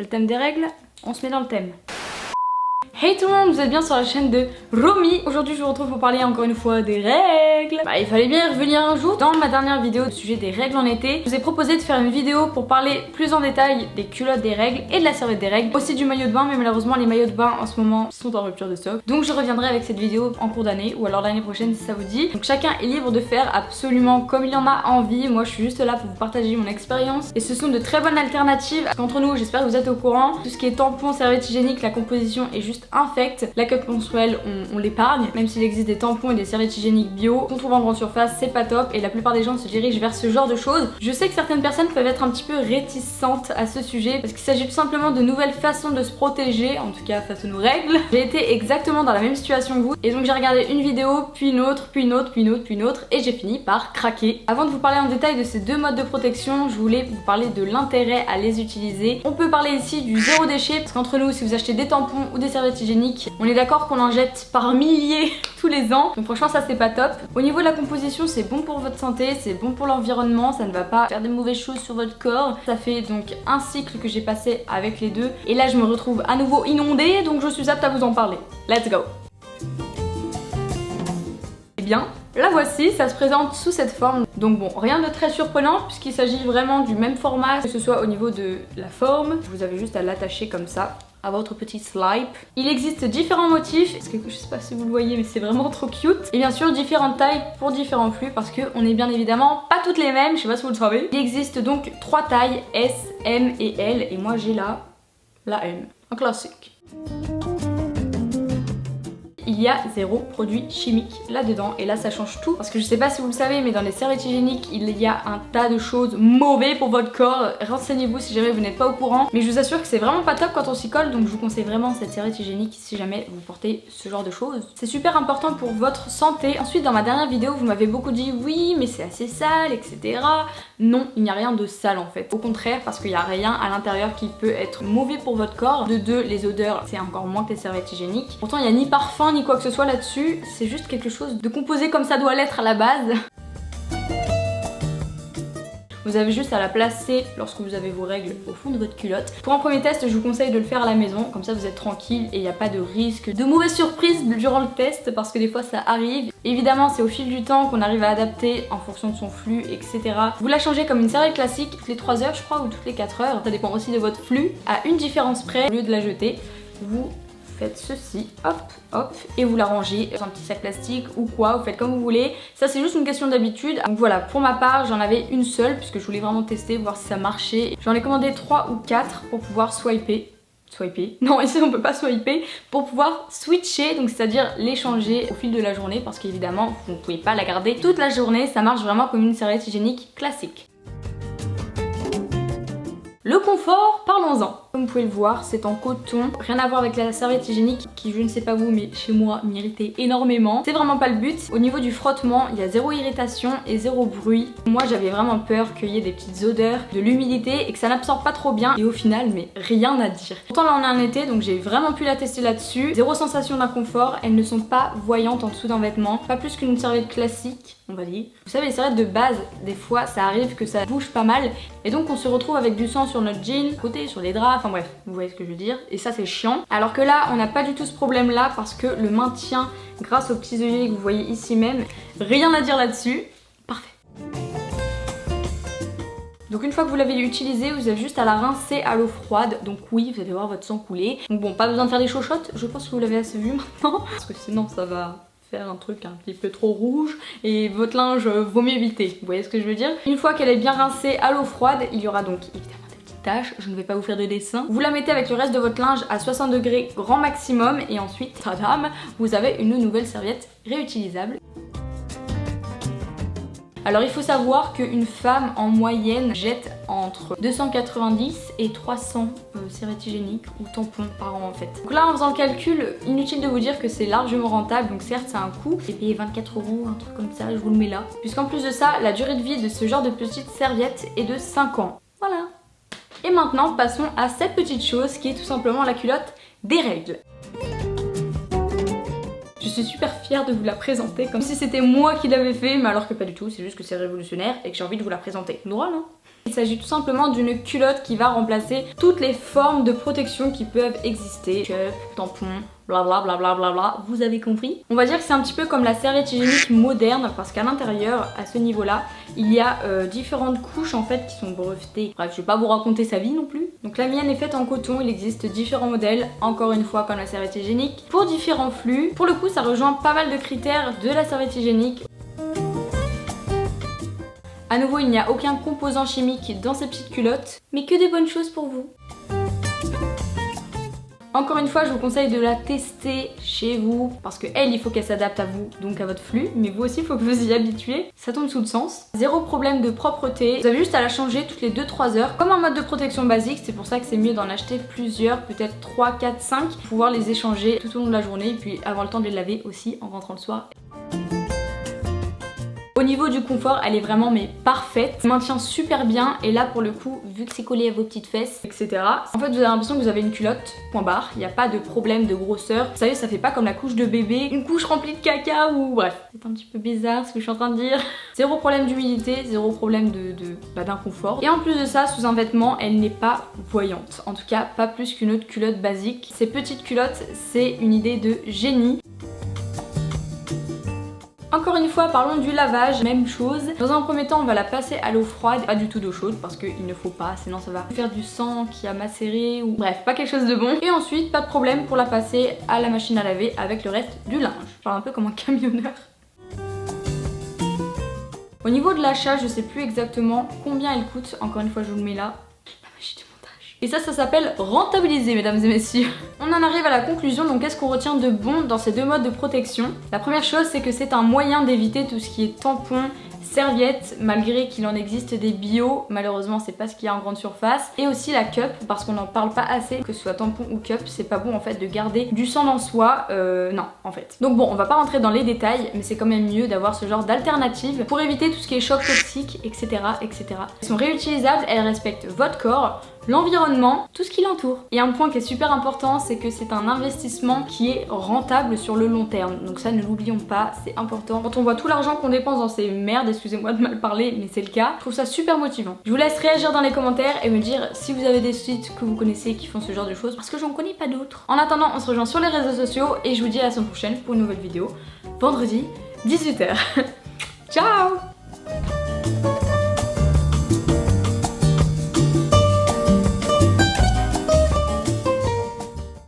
C'est le thème des règles, on se met dans le thème. Hey tout le monde, vous êtes bien sur la chaîne de Romy. Aujourd'hui je vous retrouve pour parler encore une fois des règles. Il fallait bien y revenir un jour. Dans ma dernière vidéo au sujet des règles en été, je vous ai proposé de faire une vidéo pour parler plus en détail des culottes des règles et de la serviette des règles. Aussi du maillot de bain, mais malheureusement les maillots de bain en ce moment sont en rupture de stock. Donc je reviendrai avec cette vidéo en cours d'année ou alors l'année prochaine si ça vous dit. Donc chacun est libre de faire absolument comme il en a envie. Moi je suis juste là pour vous partager mon expérience. Et ce sont de très bonnes alternatives. Qu'entre nous, j'espère que vous êtes au courant. Tout ce qui est tampon, serviette hygiénique, la composition est juste infecte. La cup menstruelle, on l'épargne, même s'il existe des tampons et des serviettes hygiéniques bio qu'on trouve en grande surface, c'est pas top et la plupart des gens se dirigent vers ce genre de choses. Je sais que certaines personnes peuvent être un petit peu réticentes à ce sujet parce qu'il s'agit tout simplement de nouvelles façons de se protéger, en tout cas face à nos règles. J'ai été exactement dans la même situation que vous et donc j'ai regardé une vidéo, puis une autre, puis une autre, puis une autre, puis une autre et j'ai fini par craquer. Avant de vous parler en détail de ces deux modes de protection, je voulais vous parler de l'intérêt à les utiliser. On peut parler ici du zéro déchet parce qu'entre nous, si vous achetez des tampons ou des serviettes hygiéniques, on est d'accord qu'on en jette par milliers tous les ans, donc franchement ça c'est pas top. Au niveau de la composition, c'est bon pour votre santé, c'est bon pour l'environnement, ça ne va pas faire des mauvaises choses sur votre corps. Ça fait donc un cycle que j'ai passé avec les deux et là je me retrouve à nouveau inondée, donc je suis apte à vous en parler. Let's go. Eh bien, la voici, ça se présente sous cette forme. Donc bon, rien de très surprenant puisqu'il s'agit vraiment du même format, que ce soit au niveau de la forme. Vous avez juste à l'attacher comme ça à votre petit slip. Il existe différents motifs, parce que je sais pas si vous le voyez mais c'est vraiment trop cute. Et bien sûr différentes tailles pour différents flux parce qu'on est bien évidemment pas toutes les mêmes, je sais pas si vous le savez. Il existe donc 3 tailles, S, M et L et moi j'ai la M, un classique. Il y a zéro produit chimique là-dedans et là ça change tout parce que je sais pas si vous le savez mais dans les serviettes hygiéniques il y a un tas de choses mauvaises pour votre corps. Renseignez-vous si jamais vous n'êtes pas au courant, mais je vous assure que c'est vraiment pas top quand on s'y colle, donc je vous conseille vraiment cette serviette hygiénique si jamais vous portez ce genre de choses. C'est super important pour votre santé. Ensuite dans ma dernière vidéo vous m'avez beaucoup dit oui mais c'est assez sale etc. Non, il n'y a rien de sale en fait. Au contraire, parce qu'il n'y a rien à l'intérieur qui peut être mauvais pour votre corps. De deux, les odeurs c'est encore moins que les serviettes hygiéniques. Pourtant il n'y a ni parfum ni quoi que ce soit là-dessus, c'est juste quelque chose de composé comme ça doit l'être à la base. Vous avez juste à la placer lorsque vous avez vos règles au fond de votre culotte. Pour un premier test, je vous conseille de le faire à la maison, comme ça vous êtes tranquille et il n'y a pas de risque de mauvaise surprise durant le test parce que des fois ça arrive. Évidemment c'est au fil du temps qu'on arrive à adapter en fonction de son flux etc. Vous la changez comme une serviette classique toutes les 3 heures je crois ou toutes les 4 heures, ça dépend aussi de votre flux. À une différence près, au lieu de la jeter, vous faites ceci, hop, hop, et vous la rangez dans un petit sac plastique ou quoi, vous faites comme vous voulez. Ça c'est juste une question d'habitude. Donc voilà, pour ma part j'en avais une seule puisque je voulais vraiment tester, voir si ça marchait. J'en ai commandé 3 ou 4 pour pouvoir swiper. Non, ici on peut pas swiper, pour pouvoir switcher, donc c'est-à-dire l'échanger au fil de la journée parce qu'évidemment vous ne pouvez pas la garder toute la journée, ça marche vraiment comme une serviette hygiénique classique. Le confort, parlons-en. Comme vous pouvez le voir, c'est en coton. Rien à voir avec la serviette hygiénique qui, je ne sais pas vous, mais chez moi, m'irritait énormément. C'est vraiment pas le but. Au niveau du frottement, il y a zéro irritation et zéro bruit. Moi, j'avais vraiment peur qu'il y ait des petites odeurs, de l'humidité et que ça n'absorbe pas trop bien. Et au final, mais rien à dire. Pourtant, là, on est en été, donc j'ai vraiment pu la tester là-dessus. Zéro sensation d'inconfort. Elles ne sont pas voyantes en dessous d'un vêtement. Pas plus qu'une serviette classique, on va dire. Vous savez, les serviettes de base, des fois, ça arrive que ça bouge pas mal. Et donc, on se retrouve avec du sang sur notre jean, côté, sur les draps, enfin bref, vous voyez ce que je veux dire. Et ça, c'est chiant. Alors que là, on n'a pas du tout ce problème-là parce que le maintien, grâce aux petits œillets que vous voyez ici même, rien à dire là-dessus. Parfait. Donc une fois que vous l'avez utilisé, vous avez juste à la rincer à l'eau froide. Donc oui, vous allez voir votre sang couler. Donc bon, pas besoin de faire des chochottes. Je pense que vous l'avez assez vu maintenant. Parce que sinon, ça va faire un truc un petit peu trop rouge et votre linge vaut mieux éviter, vous voyez ce que je veux dire. Une fois qu'elle est bien rincée à l'eau froide, il y aura donc évidemment des petites taches, je ne vais pas vous faire de dessin. Vous la mettez avec le reste de votre linge à 60 degrés grand maximum et ensuite, tadam, vous avez une nouvelle serviette réutilisable. Alors il faut savoir qu'une femme en moyenne jette entre 290 et 300 serviettes hygiéniques ou tampons par an en fait. Donc là en faisant le calcul, inutile de vous dire que c'est largement rentable, donc certes ça a un coût, j'ai payé 24 €, un truc comme ça, je vous le mets là. Puisqu'en plus de ça, la durée de vie de ce genre de petites serviettes est de 5 ans. Voilà. Et maintenant passons à cette petite chose qui est tout simplement la culotte des règles. Je suis super fière de vous la présenter comme si c'était moi qui l'avais fait, mais alors que pas du tout, c'est juste que c'est révolutionnaire et que j'ai envie de vous la présenter. Drôle, hein? Il s'agit tout simplement d'une culotte qui va remplacer toutes les formes de protection qui peuvent exister. Cup, tampon, blablabla, blablabla, vous avez compris. On va dire que c'est un petit peu comme la serviette hygiénique moderne parce qu'à l'intérieur, à ce niveau-là, il y a différentes couches en fait qui sont brevetées. Bref, je vais pas vous raconter sa vie non plus. Donc la mienne est faite en coton, il existe différents modèles, encore une fois comme la serviette hygiénique, pour différents flux. Pour le coup, ça rejoint pas mal de critères de la serviette hygiénique. À nouveau, il n'y a aucun composant chimique dans ces petites culottes, mais que des bonnes choses pour vous. Encore une fois, je vous conseille de la tester chez vous parce que elle, il faut qu'elle s'adapte à vous, donc à votre flux, mais vous aussi, il faut que vous y habituez. Ça tombe sous le sens. Zéro problème de propreté. Vous avez juste à la changer toutes les 2-3 heures, comme un mode de protection basique. C'est pour ça que c'est mieux d'en acheter plusieurs, peut-être 3, 4, 5, pour pouvoir les échanger tout au long de la journée et puis avoir le temps de les laver aussi en rentrant le soir. Au niveau du confort, elle est vraiment mais parfaite, elle maintient super bien et là pour le coup, vu que c'est collé à vos petites fesses, etc. En fait vous avez l'impression que vous avez une culotte, point barre, il n'y a pas de problème de grosseur. Vous savez, ça fait pas comme la couche de bébé, une couche remplie de caca ou bref. C'est un petit peu bizarre ce que je suis en train de dire. Zéro problème d'humidité, zéro problème d'inconfort. Et en plus de ça, sous un vêtement, elle n'est pas voyante. En tout cas, pas plus qu'une autre culotte basique. Ces petites culottes, c'est une idée de génie. Encore une fois, parlons du lavage, même chose. Dans un premier temps, on va la passer à l'eau froide, pas du tout d'eau chaude parce qu'il ne faut pas, sinon ça va faire du sang qui a macéré ou bref, pas quelque chose de bon. Et ensuite, pas de problème pour la passer à la machine à laver avec le reste du linge. Je parle un peu comme un camionneur. Au niveau de l'achat, je sais plus exactement combien elle coûte, encore une fois je vous le mets là. La magie du montage. Et ça s'appelle rentabiliser, mesdames et messieurs. On en arrive à la conclusion, donc qu'est-ce qu'on retient de bon dans ces deux modes de protection? La première chose, c'est que c'est un moyen d'éviter tout ce qui est tampon, serviette, malgré qu'il en existe des bio, malheureusement c'est pas ce qu'il y a en grande surface. Et aussi la cup, parce qu'on n'en parle pas assez, que ce soit tampon ou cup, c'est pas bon en fait de garder du sang dans soi, non en fait. Donc bon, on va pas rentrer dans les détails, mais c'est quand même mieux d'avoir ce genre d'alternative pour éviter tout ce qui est choc toxique, etc. etc. Elles sont réutilisables, elles respectent votre corps, l'environnement, tout ce qui l'entoure. Et un point qui est super important, c'est que c'est un investissement qui est rentable sur le long terme. Donc ça, ne l'oublions pas, c'est important. Quand on voit tout l'argent qu'on dépense dans ces merdes, excusez-moi de mal parler, mais c'est le cas, je trouve ça super motivant. Je vous laisse réagir dans les commentaires et me dire si vous avez des sites que vous connaissez qui font ce genre de choses, parce que j'en connais pas d'autres. En attendant, on se rejoint sur les réseaux sociaux et je vous dis à la semaine prochaine pour une nouvelle vidéo, vendredi, 18 h. Ciao!